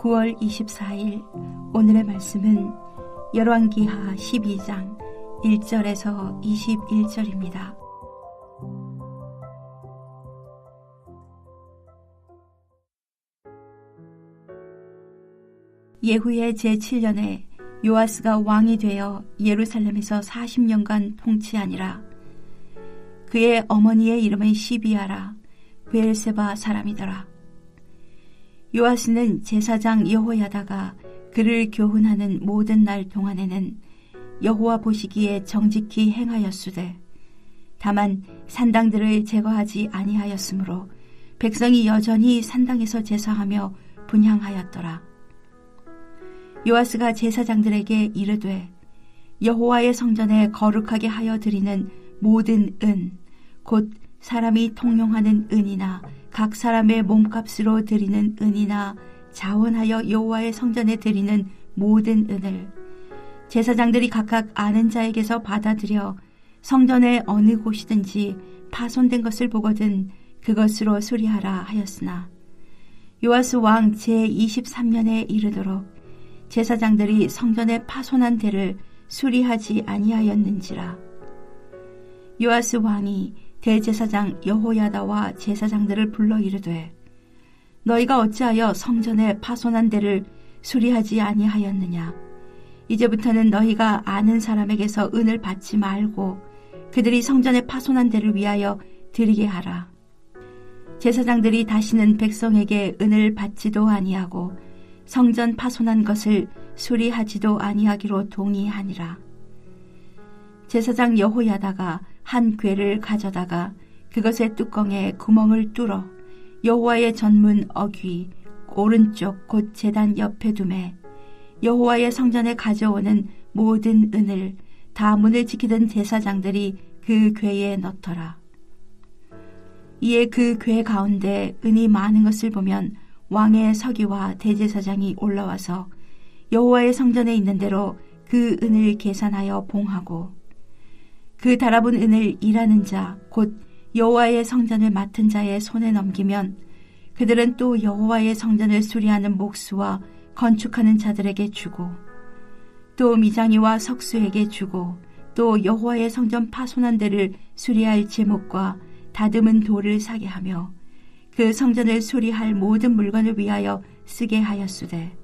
9월 24일 오늘의 말씀은 열왕기하 12장 1절에서 21절입니다. 예후의 제7년에 요아스가 왕이 되어 예루살렘에서 40년간 통치하니라. 그의 어머니의 이름은 시비아라. 브엘세바 사람이더라. 요아스는 제사장 여호야다가 그를 교훈하는 모든 날 동안에는 여호와 보시기에 정직히 행하였으되 다만 산당들을 제거하지 아니하였으므로 백성이 여전히 산당에서 제사하며 분향하였더라. 요아스가 제사장들에게 이르되 여호와의 성전에 거룩하게 하여 드리는 모든 은 곧 사람이 통용하는 은이나 각 사람의 몸값으로 드리는 은이나 자원하여 여호와의 성전에 드리는 모든 은을 제사장들이 각각 아는 자에게서 받아들여 성전의 어느 곳이든지 파손된 것을 보거든 그것으로 수리하라 하였으나 요아스 왕 제23년에 이르도록 제사장들이 성전에 파손한 데를 수리하지 아니하였는지라. 요아스 왕이 대제사장 여호야다와 제사장들을 불러 이르되 너희가 어찌하여 성전에 파손한 데를 수리하지 아니하였느냐. 이제부터는 너희가 아는 사람에게서 은을 받지 말고 그들이 성전에 파손한 데를 위하여 드리게 하라. 제사장들이 다시는 백성에게 은을 받지도 아니하고 성전 파손한 것을 수리하지도 아니하기로 동의하니라. 제사장 여호야다가 한 궤를 가져다가 그것의 뚜껑에 구멍을 뚫어 여호와의 전문 어귀 오른쪽 곧 제단 옆에 두매 여호와의 성전에 가져오는 모든 은을 다 문을 지키던 제사장들이 그 궤에 넣더라. 이에 그 궤 가운데 은이 많은 것을 보면 왕의 서기와 대제사장이 올라와서 여호와의 성전에 있는 대로 그 은을 계산하여 봉하고 그 달아본 은을 일하는 자 곧 여호와의 성전을 맡은 자의 손에 넘기면 그들은 또 여호와의 성전을 수리하는 목수와 건축하는 자들에게 주고 또 미장이와 석수에게 주고 또 여호와의 성전 파손한 데를 수리할 제목과 다듬은 돌을 사게 하며 그 성전을 수리할 모든 물건을 위하여 쓰게 하였으되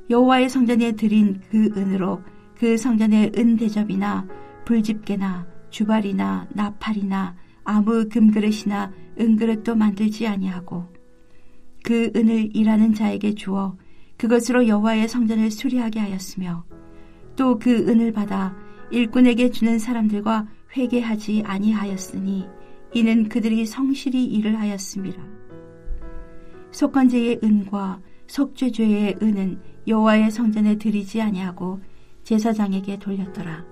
여호와의 성전에 드린 그 은으로 그 성전의 은대접이나 불집게나 주발이나 나팔이나 아무 금그릇이나 은그릇도 만들지 아니하고 그 은을 일하는 자에게 주어 그것으로 여호와의 성전을 수리하게 하였으며 또 그 은을 받아 일꾼에게 주는 사람들과 회개하지 아니하였으니 이는 그들이 성실히 일을 하였음이라. 속건제의 은과 속죄죄의 은은 여호와의 성전에 드리지 아니하고 제사장에게 돌렸더라.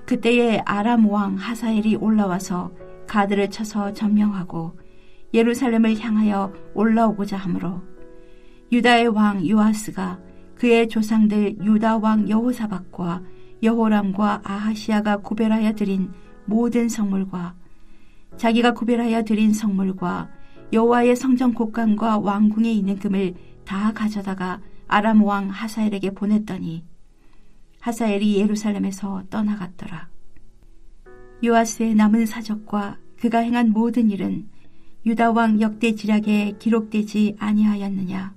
그때에 아람 왕 하사엘이 올라와서 가드를 쳐서 점령하고 예루살렘을 향하여 올라오고자 하므로 유다의 왕 요아스가 그의 조상들 유다 왕 여호사밧과 여호람과 아하시야가 구별하여 드린 모든 성물과 자기가 구별하여 드린 성물과 여호와의 성전 곡간과 왕궁에 있는 금을 다 가져다가 아람 왕 하사엘에게 보냈더니 하사엘이 예루살렘에서 떠나갔더라. 요아스의 남은 사적과 그가 행한 모든 일은 유다 왕 역대지략에 기록되지 아니하였느냐.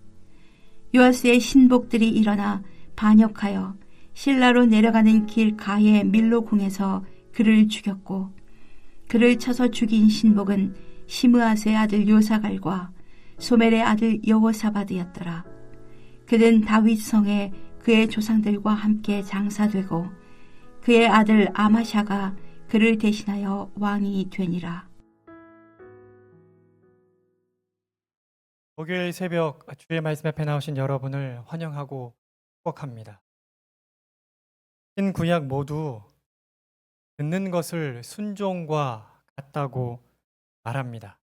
요아스의 신복들이 일어나 반역하여 실라로 내려가는 길 가의 밀로궁에서 그를 죽였고 그를 쳐서 죽인 신복은 시므아스의 아들 요사갈과 소멜의 아들 여호사밧이었더라. 그는 다윗 성에 그의 조상들과 함께 장사되고 그의 아들 아마샤가 그를 대신하여 왕이 되니라. 목요일 새벽 주의 말씀 앞에 나오신 여러분을 환영하고 축복합니다. 신구약 모두 듣는 것을 순종과 같다고 말합니다.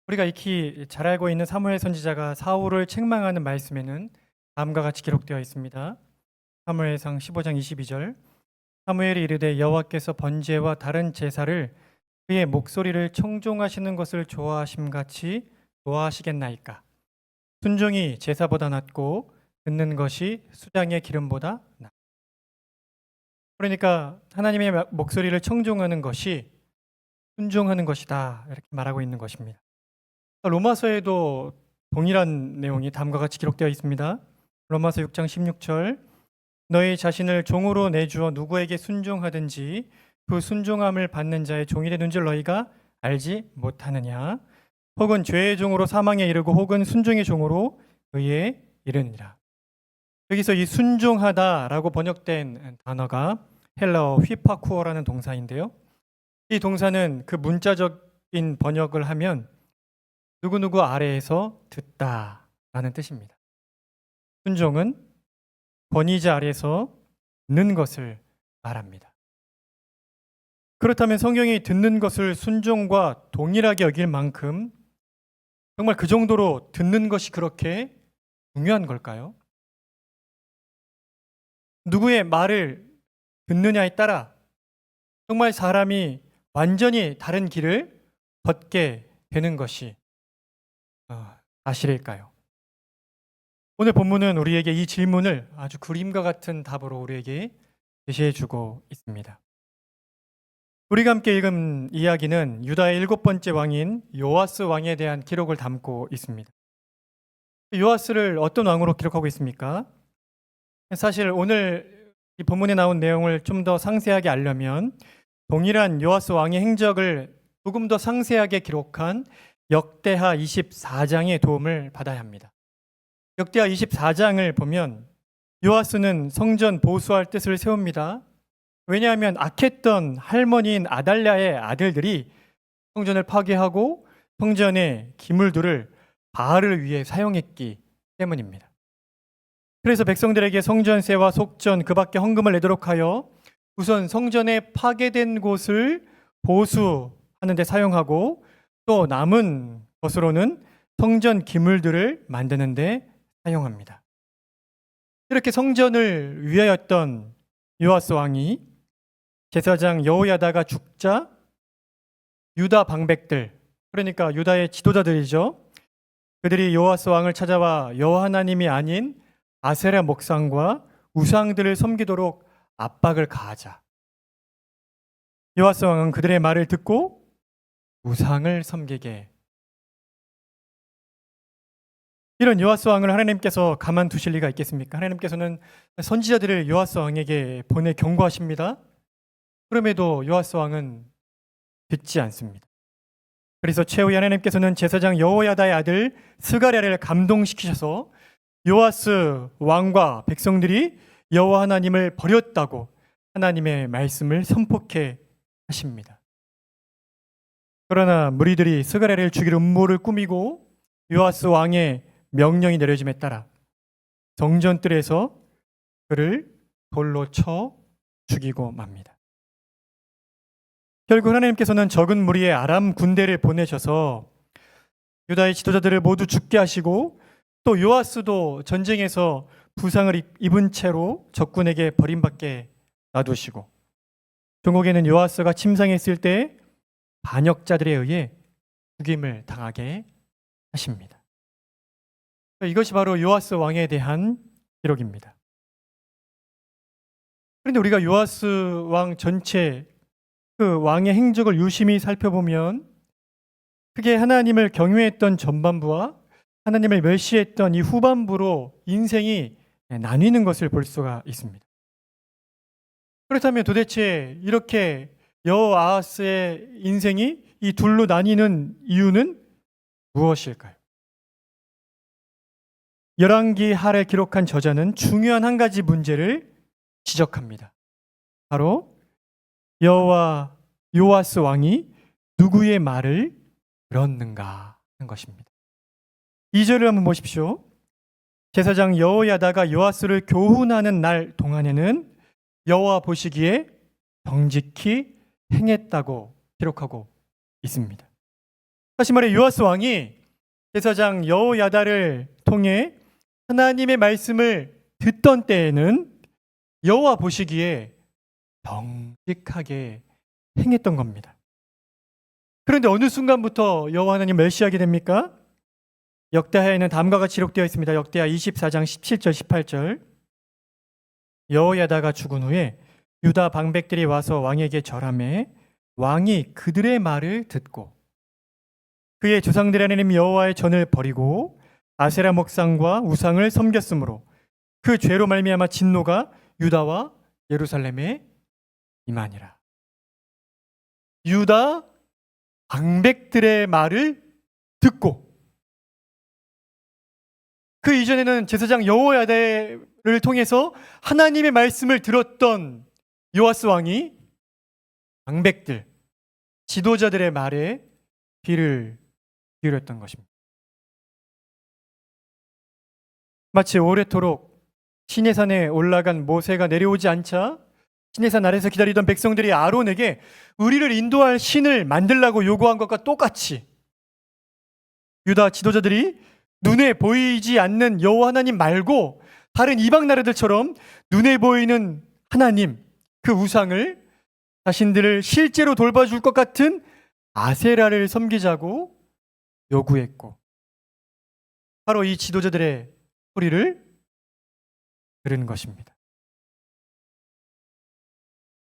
우리가 익히 잘 알고 있는 사무엘 선지자가 사울을 책망하는 말씀에는 다음과 같이 기록되어 있습니다. 사무엘상 15장 22절 사무엘이 이르되 여호와께서 번제와 다른 제사를 그의 목소리를 청종하시는 것을 좋아하심같이 좋아하시겠나이까. 순종이 제사보다 낫고 듣는 것이 수장의 기름보다 낫다. 그러니까 하나님의 목소리를 청종하는 것이 순종하는 것이다, 이렇게 말하고 있는 것입니다. 로마서에도 동일한 내용이 다음과 같이 기록되어 있습니다. 로마서 6장 16절, 너희 자신을 종으로 내주어 누구에게 순종하든지 그 순종함을 받는 자의 종이 되는 줄 너희가 알지 못하느냐. 혹은 죄의 종으로 사망에 이르고 혹은 순종의 종으로 의에 이르니라. 여기서 이 순종하다라고 번역된 단어가 헬라어 휘파쿠어라는 동사인데요. 이 동사는 그 문자적인 번역을 하면 누구누구 아래에서 듣다라는 뜻입니다. 순종은 권위자 아래에서 듣는 것을 말합니다. 그렇다면 성경이 듣는 것을 순종과 동일하게 여길 만큼 정말 그 정도로 듣는 것이 그렇게 중요한 걸까요? 누구의 말을 듣느냐에 따라 정말 사람이 완전히 다른 길을 걷게 되는 것이 사실일까요? 오늘 본문은 우리에게 이 질문을 아주 그림과 같은 답으로 우리에게 제시해 주고 있습니다. 우리가 함께 읽은 이야기는 유다의 7번째 왕인 요아스 왕에 대한 기록을 담고 있습니다. 요아스를 어떤 왕으로 기록하고 있습니까? 사실 오늘 이 본문에 나온 내용을 좀 더 상세하게 알려면 동일한 요아스 왕의 행적을 조금 더 상세하게 기록한 역대하 24장의 도움을 받아야 합니다. 역대하 24장을 보면 요아스는 성전 보수할 뜻을 세웁니다. 왜냐하면 악했던 할머니인 아달랴의 아들들이 성전을 파괴하고 성전의 기물들을 바알을 위해 사용했기 때문입니다. 그래서 백성들에게 성전세와 속전 그 밖에 헌금을 내도록 하여 우선 성전에 파괴된 곳을 보수하는 데 사용하고 또 남은 것으로는 성전 기물들을 만드는 데 사용합니다. 이렇게 성전을 위하였던 요아스 왕이 제사장 여호야다가 죽자 유다 방백들, 그러니까 유다의 지도자들이죠. 그들이 요아스 왕을 찾아와 여호와 하나님이 아닌 아세라 목상과 우상들을 섬기도록 압박을 가하자 요아스 왕은 그들의 말을 듣고 우상을 섬기게. 이런 요아스 왕을 하나님께서 가만두실 리가 있겠습니까? 하나님께서는 선지자들을 요아스 왕에게 보내 경고하십니다. 그럼에도 요아스 왕은 듣지 않습니다. 그래서 최후에 하나님께서는 제사장 여호야다의 아들 스가랴를 감동시키셔서 요아스 왕과 백성들이 여호와 하나님을 버렸다고 하나님의 말씀을 선포케 하십니다. 그러나 무리들이 스가랴를 죽일 음모를 꾸미고 요아스 왕의 명령이 내려짐에 따라 성전뜰에서 그를 돌로 쳐 죽이고 맙니다. 결국 하나님께서는 적은 무리의 아람 군대를 보내셔서 유다의 지도자들을 모두 죽게 하시고 또 요아스도 전쟁에서 부상을 입은 채로 적군에게 버림받게 놔두시고 종국에는 요아스가 침상했을 때 반역자들에 의해 죽임을 당하게 하십니다. 이것이 바로 요아스 왕에 대한 기록입니다. 그런데 우리가 요아스 왕 전체 그 왕의 행적을 유심히 살펴보면 크게 하나님을 경외했던 전반부와 하나님을 멸시했던 이 후반부로 인생이 나뉘는 것을 볼 수가 있습니다. 그렇다면 도대체 이렇게 여호아하스의 인생이 이 둘로 나뉘는 이유는 무엇일까요? 열왕기 하를 기록한 저자는 중요한 한 가지 문제를 지적합니다. 바로 요아스 왕이 누구의 말을 들었는가 하는 것입니다. 2절을 한번 보십시오. 제사장 여호야다가 요아스를 교훈하는 날 동안에는 여호와 보시기에 정직히 행했다고 기록하고 있습니다. 다시 말해 요아스 왕이 제사장 여호야다를 통해 하나님의 말씀을 듣던 때에는 여호와 보시기에 정직하게 행했던 겁니다. 그런데 어느 순간부터 여호와 하나님 멸시하게 됩니까? 역대하에는 다음과 같이 기록되어 있습니다. 역대하 24장 17절 18절. 여호야다가 죽은 후에 유다 방백들이 와서 왕에게 절하매 왕이 그들의 말을 듣고 그의 조상들의 하나님 여호와의 전을 버리고 아세라 목상과 우상을 섬겼으므로 그 죄로 말미암아 진노가 유다와 예루살렘에 임하니라. 유다 방백들의 말을 듣고, 그 이전에는 제사장 여호야다를 통해서 하나님의 말씀을 들었던 요아스 왕이 방백들, 지도자들의 말에 귀를 기울였던 것입니다. 마치 오래도록 시내산에 올라간 모세가 내려오지 않자 시내산 아래서 기다리던 백성들이 아론에게 우리를 인도할 신을 만들라고 요구한 것과 똑같이 유다 지도자들이 눈에 보이지 않는 여호와 하나님 말고 다른 이방 나라들처럼 눈에 보이는 하나님, 그 우상을 자신들을 실제로 돌봐줄 것 같은 아세라를 섬기자고 요구했고, 바로 이 지도자들의 소리를 들은 것입니다.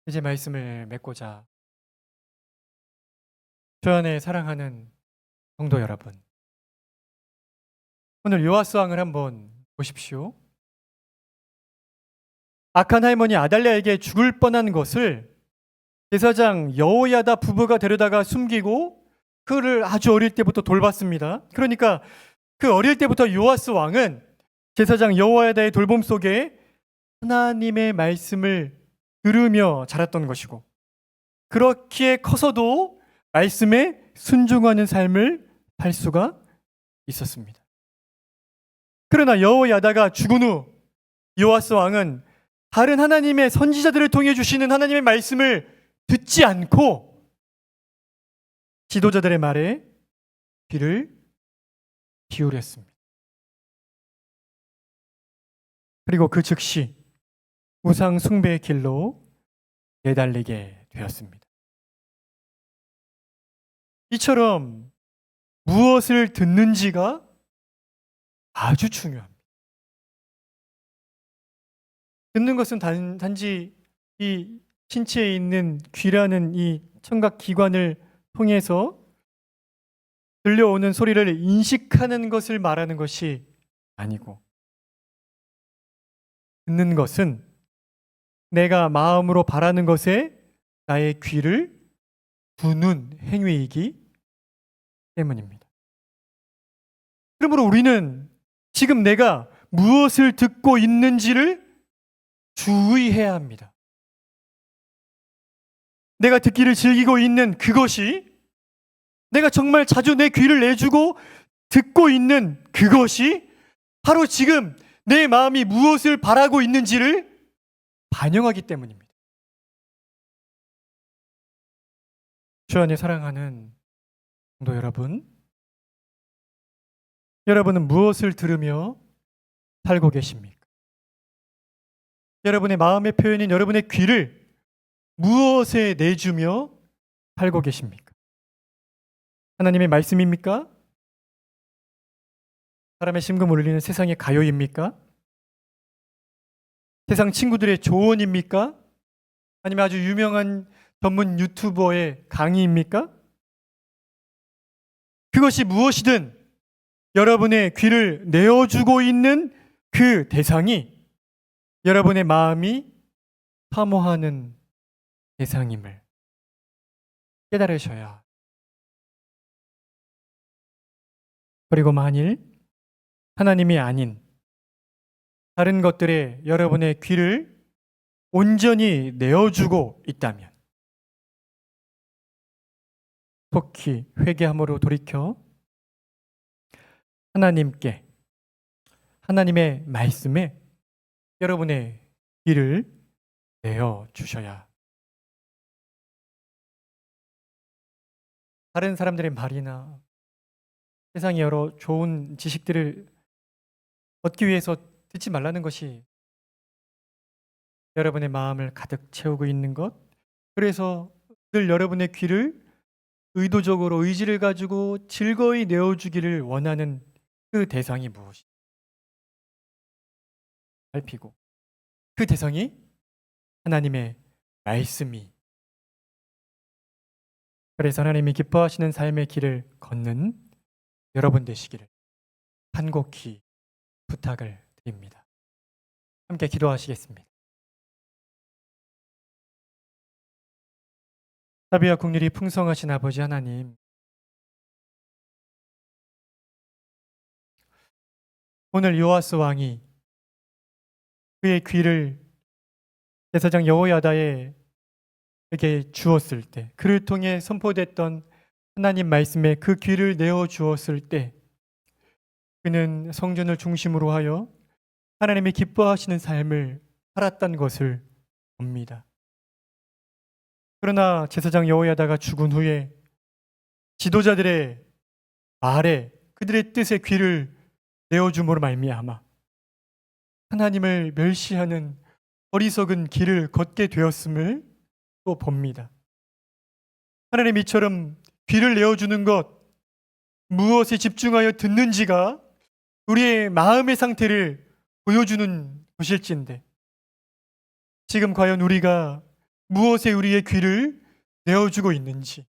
이제 말씀을 맺고자, 주 안에 사랑하는 성도 여러분, 오늘 요아스 왕을 한번 보십시오. 악한 할머니 아달랴에게 죽을 뻔한 것을 제사장 여호야다 부부가 데려다가 숨기고 그를 아주 어릴 때부터 돌봤습니다. 그러니까 그 어릴 때부터 요아스 왕은 제사장 여호야다의 돌봄 속에 하나님의 말씀을 들으며 자랐던 것이고, 그렇기에 커서도 말씀에 순종하는 삶을 살 수가 있었습니다. 그러나 여호야다가 죽은 후 요아스 왕은 다른 하나님의 선지자들을 통해 주시는 하나님의 말씀을 듣지 않고 지도자들의 말에 귀를 기울였습니다. 그리고 그 즉시 우상 숭배의 길로 내달리게 되었습니다. 이처럼 무엇을 듣는지가 아주 중요합니다. 듣는 것은 단지 이 신체에 있는 귀라는 이 청각 기관을 통해서 들려오는 소리를 인식하는 것을 말하는 것이 아니고, 듣는 것은 내가 마음으로 바라는 것에 나의 귀를 두는 행위이기 때문입니다. 그러므로 우리는 지금 내가 무엇을 듣고 있는지를 주의해야 합니다. 내가 듣기를 즐기고 있는 그것이, 내가 정말 자주 내 귀를 내주고 듣고 있는 그것이 바로 지금 내 마음이 무엇을 바라고 있는지를 반영하기 때문입니다. 주 안에 사랑하는 성도 여러분, 여러분은 무엇을 들으며 살고 계십니까? 여러분의 마음의 표현인 여러분의 귀를 무엇에 내주며 살고 계십니까? 하나님의 말씀입니까? 사람의 심금 울리는 세상의 가요입니까? 세상 친구들의 조언입니까? 아니면 아주 유명한 전문 유튜버의 강의입니까? 그것이 무엇이든 여러분의 귀를 내어주고 있는 그 대상이 여러분의 마음이 사모하는 대상임을 깨달으셔야. 그리고 만일 하나님이 아닌 다른 것들에 여러분의 귀를 온전히 내어주고 있다면 속히 회개함으로 돌이켜 하나님께, 하나님의 말씀에 여러분의 귀를 내어주셔야. 다른 사람들의 말이나 세상의 여러 좋은 지식들을 얻기 위해서 듣지 말라는 것이 여러분의 마음을 가득 채우고 있는 것, 그래서 늘 여러분의 귀를 의도적으로 의지를 가지고 즐거이 내어주기를 원하는 그 그 대상이 무엇이 살피고 그 대상이 하나님의 말씀이, 그래서 하나님이 기뻐하시는 삶의 길을 걷는 여러분 되시기를 간곡히 부탁을 드립니다. 함께 기도하시겠습니다. 자비와 긍휼이 풍성하신 아버지 하나님, 오늘 요아스 왕이 그의 귀를 제사장 여호야다에게 주었을 때, 그를 통해 선포됐던 하나님 말씀에 그 귀를 내어 주었을 때 그는 성전을 중심으로 하여 하나님이 기뻐하시는 삶을 살았던 것을 봅니다. 그러나 제사장 여호야다가 죽은 후에 지도자들의 말에, 그들의 뜻에 귀를 내어줌으로 말미암아 하나님을 멸시하는 어리석은 길을 걷게 되었음을 또 봅니다. 하나님 이처럼 귀를 내어주는 것, 무엇에 집중하여 듣는지가 우리의 마음의 상태를 보여주는 것일진데, 지금 과연 우리가 무엇에 우리의 귀를 내어주고 있는지,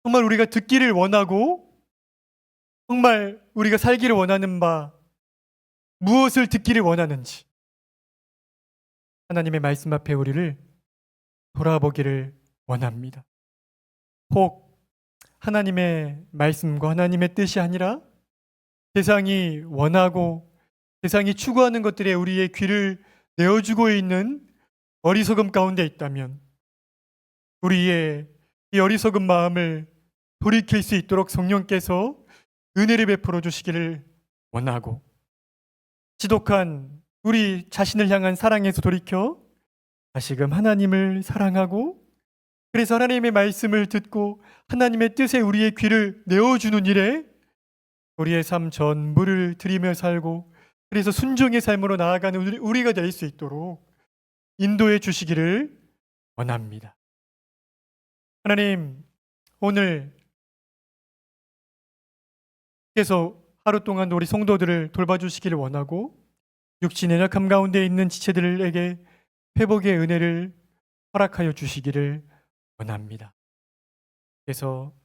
정말 우리가 듣기를 원하고 정말 우리가 살기를 원하는 바 무엇을 듣기를 원하는지, 하나님의 말씀 앞에 우리를 돌아보기를 원합니다. 혹 하나님의 말씀과 하나님의 뜻이 아니라 세상이 원하고 세상이 추구하는 것들에 우리의 귀를 내어주고 있는 어리석음 가운데 있다면 우리의 이 어리석은 마음을 돌이킬 수 있도록 성령께서 은혜를 베풀어 주시기를 원하고, 지독한 우리 자신을 향한 사랑에서 돌이켜 다시금 하나님을 사랑하고, 그래서 하나님의 말씀을 듣고 하나님의 뜻에 우리의 귀를 내어주는 일에 우리의 삶 전부를 드리며 살고, 그래서 순종의 삶으로 나아가는 우리가 될 수 있도록 인도해 주시기를 원합니다. 하나님, 오늘 께서 하루 동안 우리 성도들을 돌봐주시기를 원하고, 육신의 연약함 가운데 있는 지체들에게 회복의 은혜를 허락하여 주시기를 원합니다. 그래서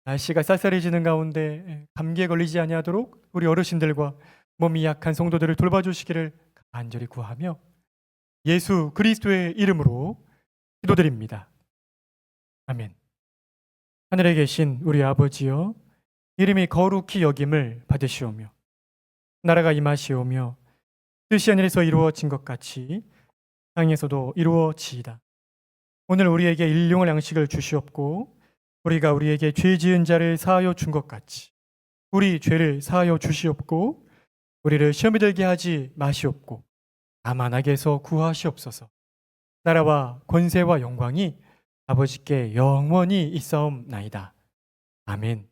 날씨가 쌀쌀해지는 가운데 감기에 걸리지 아니하도록 우리 어르신들과 몸이 약한 성도들을 돌봐주시기를 간절히 구하며 예수 그리스도의 이름으로 기도드립니다. 아멘. 하늘에 계신 우리 아버지여, 이름이 거룩히 여김을 받으시오며 나라가 임하시오며 뜻이 하늘에서 이루어진 것 같이 땅에서도 이루어지이다. 오늘 우리에게 일용할 양식을 주시옵고 우리가 우리에게 죄 지은 자를 사하여 준 것 같이 우리 죄를 사하여 주시옵고 우리를 시험에 들게 하지 마시옵고 다만 악에서 구하시옵소서. 나라와 권세와 영광이 아버지께 영원히 있사옵나이다. 아멘.